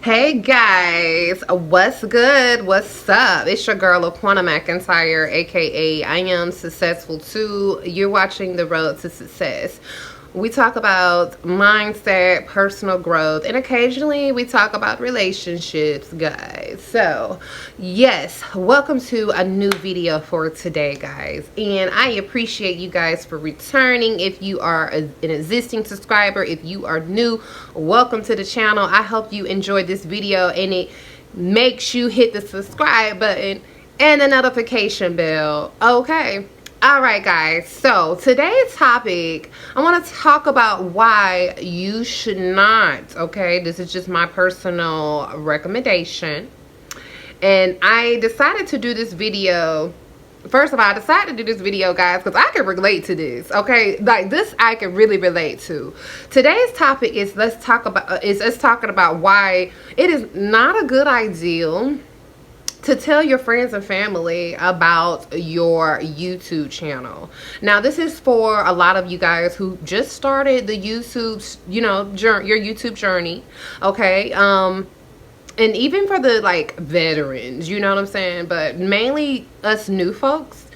Hey guys, what's good? What's up? It's your girl Laquana McIntyre, aka I Am Successful Too. You're watching The Road to Success. We talk about mindset, personal growth, and occasionally we talk about relationships, guys. So, yes, welcome to a new video for today, guys. And I appreciate you guys for returning. If you are an existing subscriber, if you are new, welcome to the channel. I hope you enjoyed this video and it makes you hit the subscribe button and the notification bell. Okay. Alright guys, so today's topic, I want to talk about why you should not, okay, this is just my personal recommendation, and I decided to do this video. First of all, I decided to do this video, guys, because I can relate to this, okay, like this I can really relate to. Today's topic is us talking about why it is not a good idea to tell your friends and family about your YouTube channel. Now, this is for a lot of you guys who just started the YouTube, your YouTube journey, okay? And even for the veterans, you know what I'm saying? But mainly us new folks.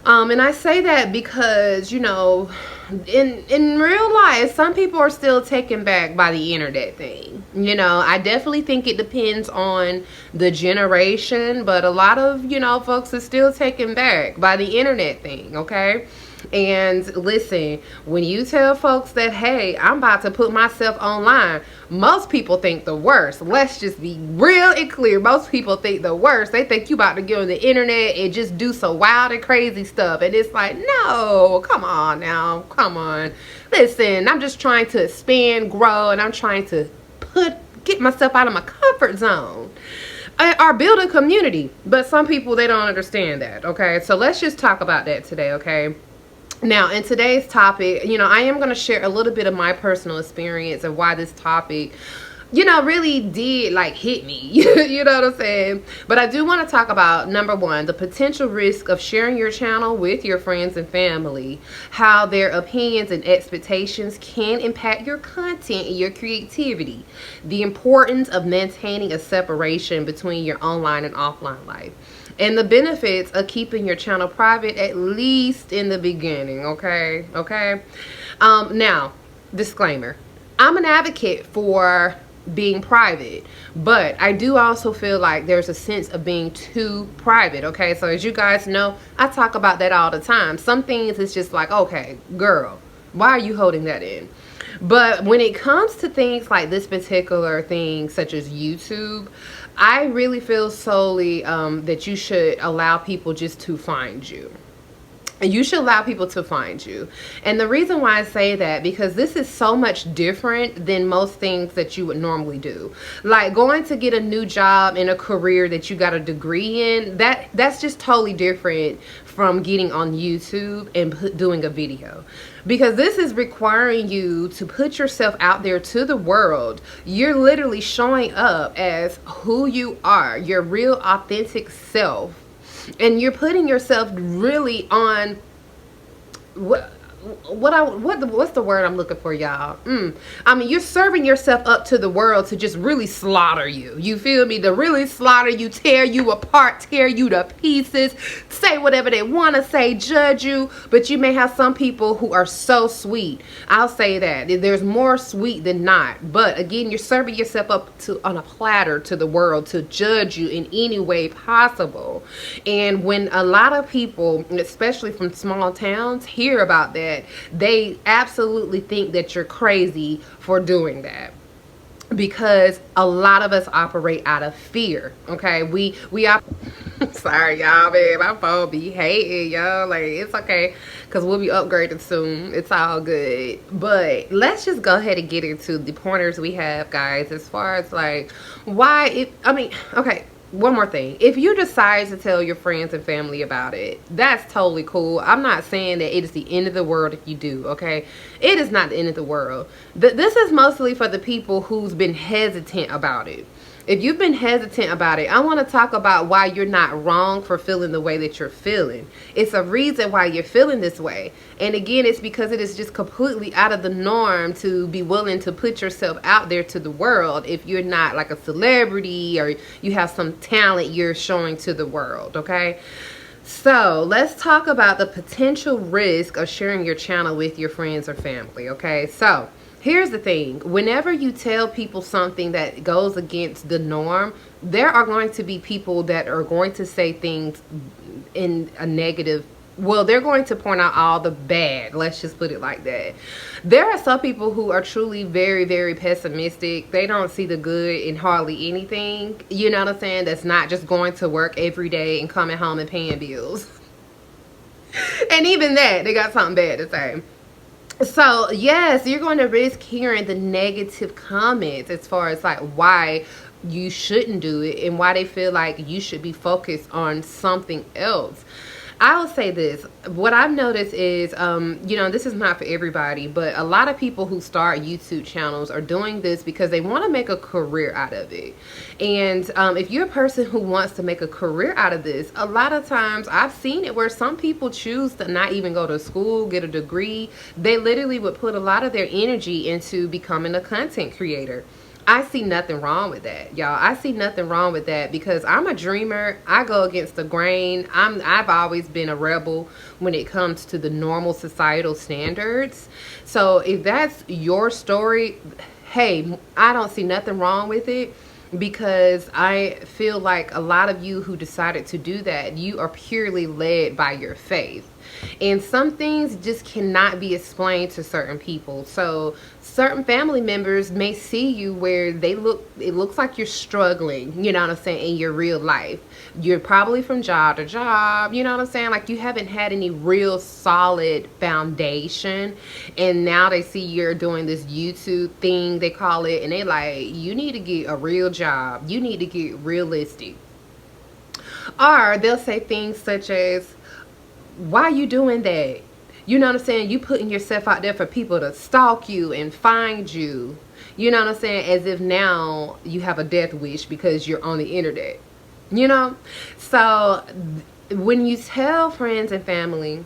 And I say that because, in real life, some people are still taken back by the internet thing. I definitely think it depends on the generation, but a lot of, folks are still taken back by the internet thing, okay? And listen, when you tell folks that, hey, I'm about to put myself online, most people think the worst. Let's just be real and clear. Most people think the worst. They think you about to get on the internet and just do some wild and crazy stuff. And it's like, no, come on now. Come on. Listen, I'm just trying to expand, grow, and I'm trying to get myself out of my comfort zone. Or build a community. But some people, they don't understand that, okay? So let's just talk about that today, okay? Now, in today's topic, I am going to share a little bit of my personal experience of why this topic, really did hit me. You know what I'm saying? But I do want to talk about, number one, the potential risk of sharing your channel with your friends and family, how their opinions and expectations can impact your content and your creativity, the importance of maintaining a separation between your online and offline life, and the benefits of keeping your channel private, at least in the beginning, okay? Now, disclaimer. I'm an advocate for being private, but I do also feel like there's a sense of being too private, okay? So as you guys know, I talk about that all the time. Some things it's just like, okay, girl, why are you holding that in? But when it comes to things like this particular thing, such as YouTube, I really feel solely that you should allow people just to find you. You should allow people to find you. And the reason why I say that, because this is so much different than most things that you would normally do. Like going to get a new job in a career that you got a degree in, that's just totally different from getting on YouTube and doing a video. Because this is requiring you to put yourself out there to the world. You're literally showing up as who you are, your real authentic self. And you're putting yourself really on what's the word I'm looking for, y'all? I mean, you're serving yourself up to the world to just really slaughter you. You feel me? To really slaughter you, tear you apart, tear you to pieces, say whatever they want to say, judge you. But you may have some people who are so sweet. I'll say that. There's more sweet than not. But again, you're serving yourself up on a platter to the world to judge you in any way possible. And when a lot of people, especially from small towns, hear about that, they absolutely think that you're crazy for doing that, because a lot of us operate out of fear, okay? Sorry y'all, man, my phone be hating, y'all. Like, it's okay, because we'll be upgraded soon. It's all good. But let's just go ahead and get into the pointers we have, guys, as far as okay, one more thing. If you decide to tell your friends and family about it, that's totally cool. I'm not saying that it is the end of the world if you do, okay? It is not the end of the world. This is mostly for the people who's been hesitant about it. If you've been hesitant about it, I want to talk about why you're not wrong for feeling the way that you're feeling. It's a reason why you're feeling this way. And again, it's because it is just completely out of the norm to be willing to put yourself out there to the world if you're not like a celebrity or you have some talent you're showing to the world, okay? So let's talk about the potential risk of sharing your channel with your friends or family, okay? So here's the thing. Whenever you tell people something that goes against the norm, there are going to be people that are going to say things in a negative. Well, they're going to point out all the bad. Let's just put it like that. There are some people who are truly very, very pessimistic. They don't see the good in hardly anything. You know what I'm saying? That's not just going to work every day and coming home and paying bills. And even that, they got something bad to say. So yes, you're going to risk hearing the negative comments as far as like why you shouldn't do it and why they feel like you should be focused on something else. I will say this. What I've noticed is, you know, this is not for everybody, but a lot of people who start YouTube channels are doing this because they want to make a career out of it. And if you're a person who wants to make a career out of this, a lot of times I've seen it where some people choose to not even go to school, get a degree. They literally would put a lot of their energy into becoming a content creator. I see nothing wrong with that, y'all. I see nothing wrong with that because I'm a dreamer. I go against the grain. I've always been a rebel when it comes to the normal societal standards. So if that's your story, hey, I don't see nothing wrong with it, because I feel like a lot of you who decided to do that, you are purely led by your faith. And some things just cannot be explained to certain people. So certain family members may see you where it looks like you're struggling, you know what I'm saying, in your real life. You're probably from job to job, you know what I'm saying? Like you haven't had any real solid foundation. And now they see you're doing this YouTube thing, they call it, and they like, you need to get a real job. You need to get realistic. Or they'll say things such as, why are you doing that? You know what I'm saying? You putting yourself out there for people to stalk you and find you. You know what I'm saying? As if now you have a death wish because you're on the internet. You know? So when you tell friends and family,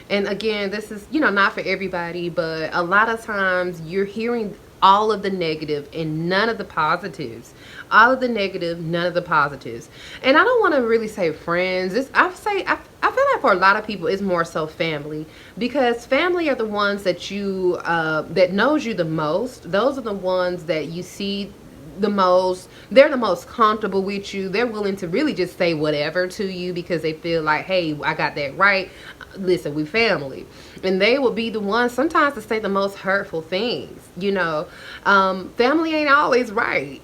and again, this is, you know, not for everybody, but a lot of times you're hearing all of the negative and none of the positives. All of the negative, none of the positives. And I don't want to really say friends. I feel like for a lot of people it's more so family, because family are the ones that you that knows you the most. Those are the ones that you see the most. They're the most comfortable with you. They're willing to really just say whatever to you because they feel like, hey, I got that right. Listen, we family. And they will be the ones sometimes to say the most hurtful things. You know, family ain't always right.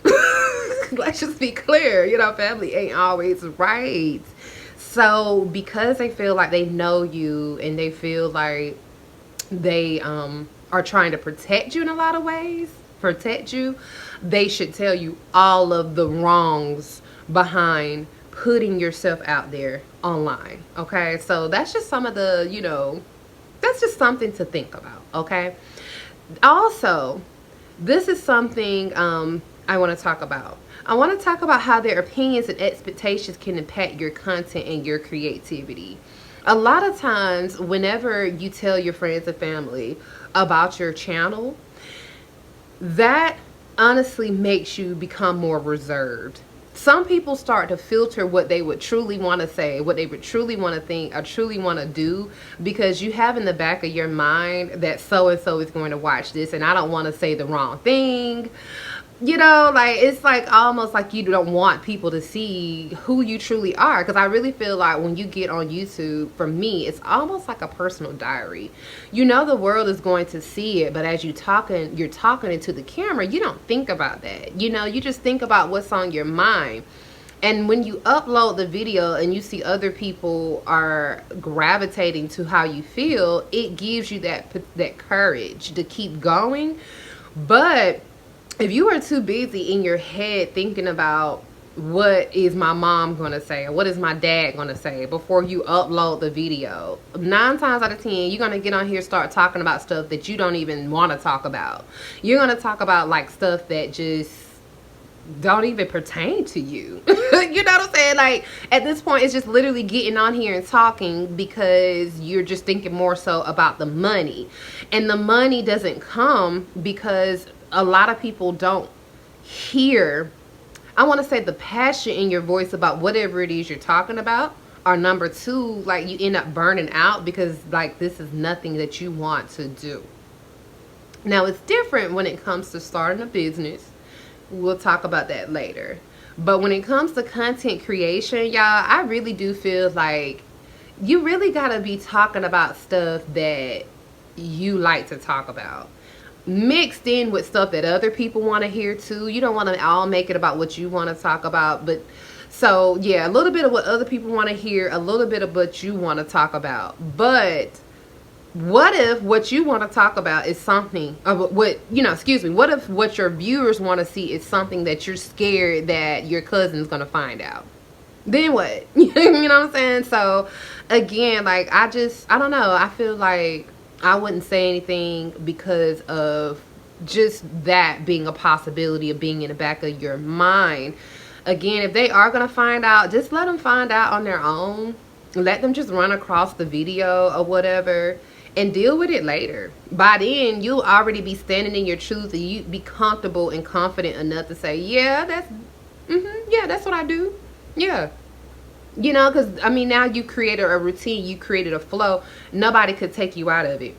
Let's just be clear, you know, family ain't always right. So because they feel like they know you and they feel like they are trying to protect you in a lot of ways, they should tell you all of the wrongs behind putting yourself out there online. Okay, so that's just some of the, you know, that's just something to think about. Okay, also, this is something I want to talk about. I want to talk about how their opinions and expectations can impact your content and your creativity. A lot of times, whenever you tell your friends and family about your channel, that honestly makes you become more reserved. Some people start to filter what they would truly want to say, what they would truly want to think, or truly want to do, because you have in the back of your mind that so-and-so is going to watch this and I don't want to say the wrong thing. You know, like, it's like almost like you don't want people to see who you truly are. Because I really feel like when you get on YouTube, for me, it's almost like a personal diary. You know, the world is going to see it, but as you're talking into the camera, you don't think about that. You know, you just think about what's on your mind. And when you upload the video and you see other people are gravitating to how you feel, it gives you that courage to keep going. But if you are too busy in your head thinking about what is my mom going to say or what is my dad going to say before you upload the video, 9 times out of 10, you're going to get on here, start talking about stuff that you don't even want to talk about. You're going to talk about like stuff that just don't even pertain to you. You know what I'm saying? Like, at this point, it's just literally getting on here and talking because you're just thinking more so about the money. And the money doesn't come because a lot of people don't hear, I want to say, the passion in your voice about whatever it is you're talking about. Or number two, like, you end up burning out because, like, this is nothing that you want to do. Now, it's different when it comes to starting a business. We'll talk about that later. But when it comes to content creation, y'all, I really do feel like you really got to be talking about stuff that you like to talk about, mixed in with stuff that other people want to hear too. You don't want to all make it about what you want to talk about. But so, yeah, a little bit of what other people want to hear, a little bit of what you want to talk about. But what if what you want to talk about is something, what if what your viewers want to see is something that you're scared that your cousin's going to find out? Then what? You know what I'm saying? So, again, like, I don't know. I feel like I wouldn't say anything because of just that being a possibility of being in the back of your mind. Again, if they are going to find out, just let them find out on their own. Let them just run across the video or whatever and deal with it later. By then, you'll already be standing in your truth and you be comfortable and confident enough to say, yeah, that's what I do. Yeah. You know, because, I mean, now you created a routine. You created a flow. Nobody could take you out of it.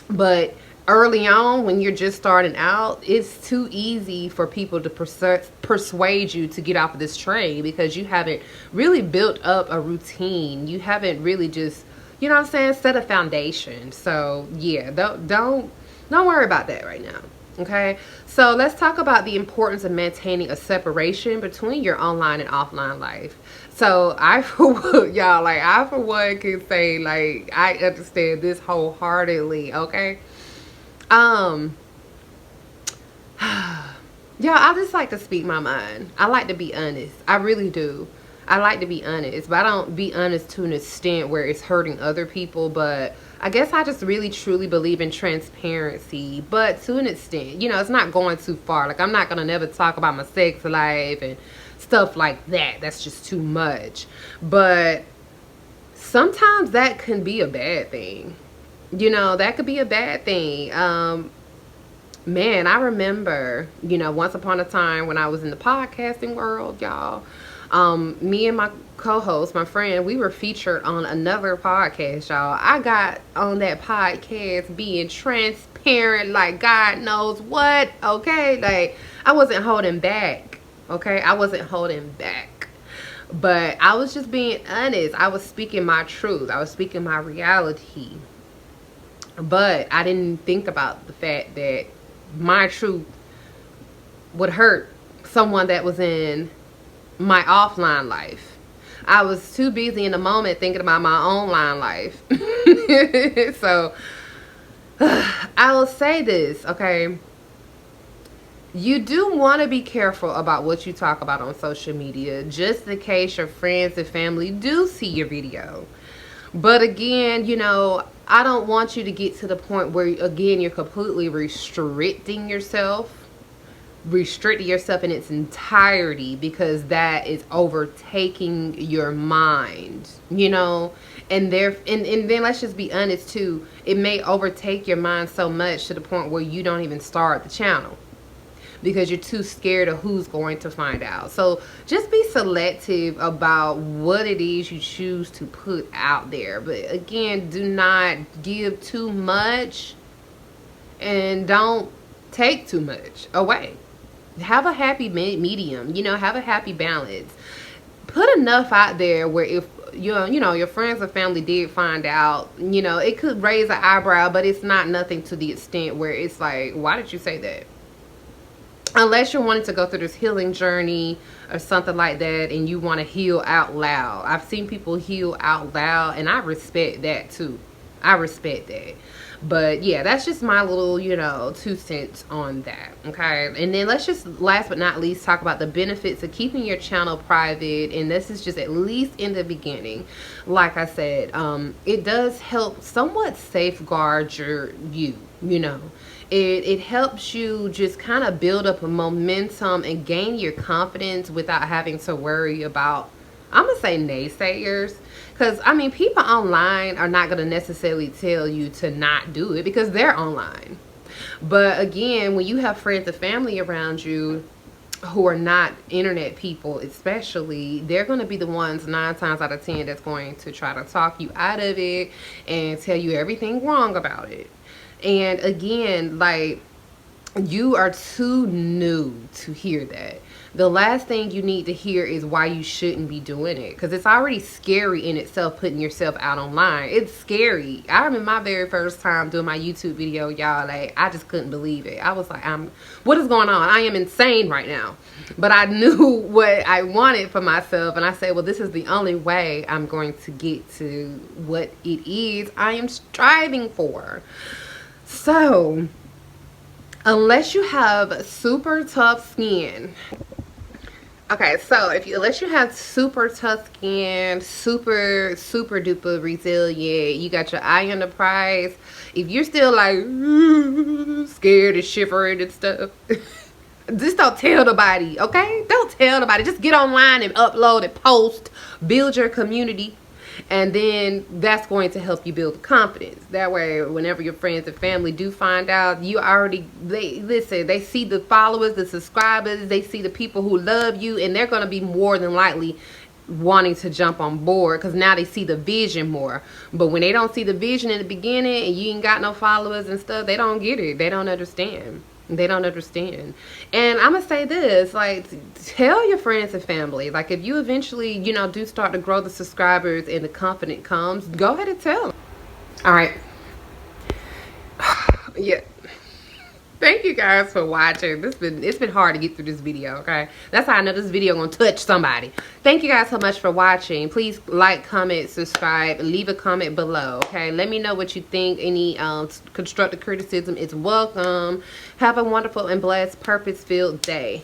But early on, when you're just starting out, it's too easy for people to persuade you to get off of this train because you haven't really built up a routine. You haven't really just, you know what I'm saying, set a foundation. So yeah, don't worry about that right now. Okay, so let's talk about the importance of maintaining a separation between your online and offline life. So I for one can say, like, I understand this wholeheartedly. Okay. Yeah, I just like to speak my mind. I like to be honest. I really do. I like to be honest, but I don't be honest to an extent where it's hurting other people. But I guess I just really truly believe in transparency, but to an extent, you know, it's not going too far. Like, I'm not going to never talk about my sex life and stuff like that. That's just too much. But sometimes that can be a bad thing. You know, that could be a bad thing. Man, I remember, you know, once upon a time when I was in the podcasting world, y'all, me and my co-host, my friend, we were featured on another podcast, y'all. I got on that podcast being transparent like God knows what, okay? Like, I wasn't holding back, okay? I wasn't holding back. But I was just being honest. I was speaking my truth. I was speaking my reality. But I didn't think about the fact that my truth would hurt someone that was in my offline life. I was too busy in the moment thinking about my online life. So I will say this, okay? You do want to be careful about what you talk about on social media, just in case your friends and family do see your video. But again, you know, I don't want you to get to the point where, again, you're completely restricting yourself in its entirety, because that is overtaking your mind, you know. And then let's just be honest too, it may overtake your mind so much to the point where you don't even start the channel because you're too scared of who's going to find out. So just be selective about what it is you choose to put out there. But again, do not give too much and don't take too much away. Have a happy medium, you know, have a happy balance. Put enough out there where if your friends or family did find out, you know, it could raise an eyebrow, but it's not nothing to the extent where it's like, why did you say that? Unless you're wanting to go through this healing journey or something like that and you want to heal out loud. I've seen people heal out loud, and I respect that too. I respect that. But yeah, that's just my little, you know, 2 cents on that. Okay. And then let's just, last but not least, talk about the benefits of keeping your channel private. And this is just at least in the beginning. Like I said, it does help somewhat safeguard you know. it helps you just kind of build up a momentum and gain your confidence without having to worry about, I'm gonna say, naysayers. Because I mean, people online are not gonna necessarily tell you to not do it because they're online. But again, when you have friends and family around you who are not internet people, especially, they're going to be the ones 9 times out of 10 that's going to try to talk you out of it and tell you everything wrong about it. And again, like, you are too new to hear that. The last thing you need to hear is why you shouldn't be doing it, because it's already scary in itself putting yourself out online. It's scary. I remember my very first time doing my YouTube video, y'all, like, I just couldn't believe it. I was like, what is going on? I am insane right now. But I knew what I wanted for myself, and I said, well, this is the only way I'm going to get to what it is I am striving for. So unless you have super tough skin, okay, so unless you have super tough skin, super duper resilient, you got your eye on the prize, if you're still like scared and shivering and stuff, just don't tell nobody, okay? Don't tell nobody. Just get online and upload and post, build your community. And then that's going to help you build confidence. That way, whenever your friends and family do find out, you already, they see the followers, the subscribers, they see the people who love you, and they're going to be more than likely wanting to jump on board because now they see the vision more. But when they don't see the vision in the beginning and you ain't got no followers and stuff, they don't get it. They don't understand. They don't understand. And I'm gonna say this, like, tell your friends and family, like, if you eventually, you know, do start to grow the subscribers and the confidence comes, go ahead and tell them. All right. Yeah. Thank you guys for watching. It's been hard to get through this video, okay? That's how I know this video gonna touch somebody. Thank you guys so much for watching. Please like, comment, subscribe, leave a comment below, okay? Let me know what you think. Any constructive criticism is welcome. Have a wonderful and blessed, purpose-filled day.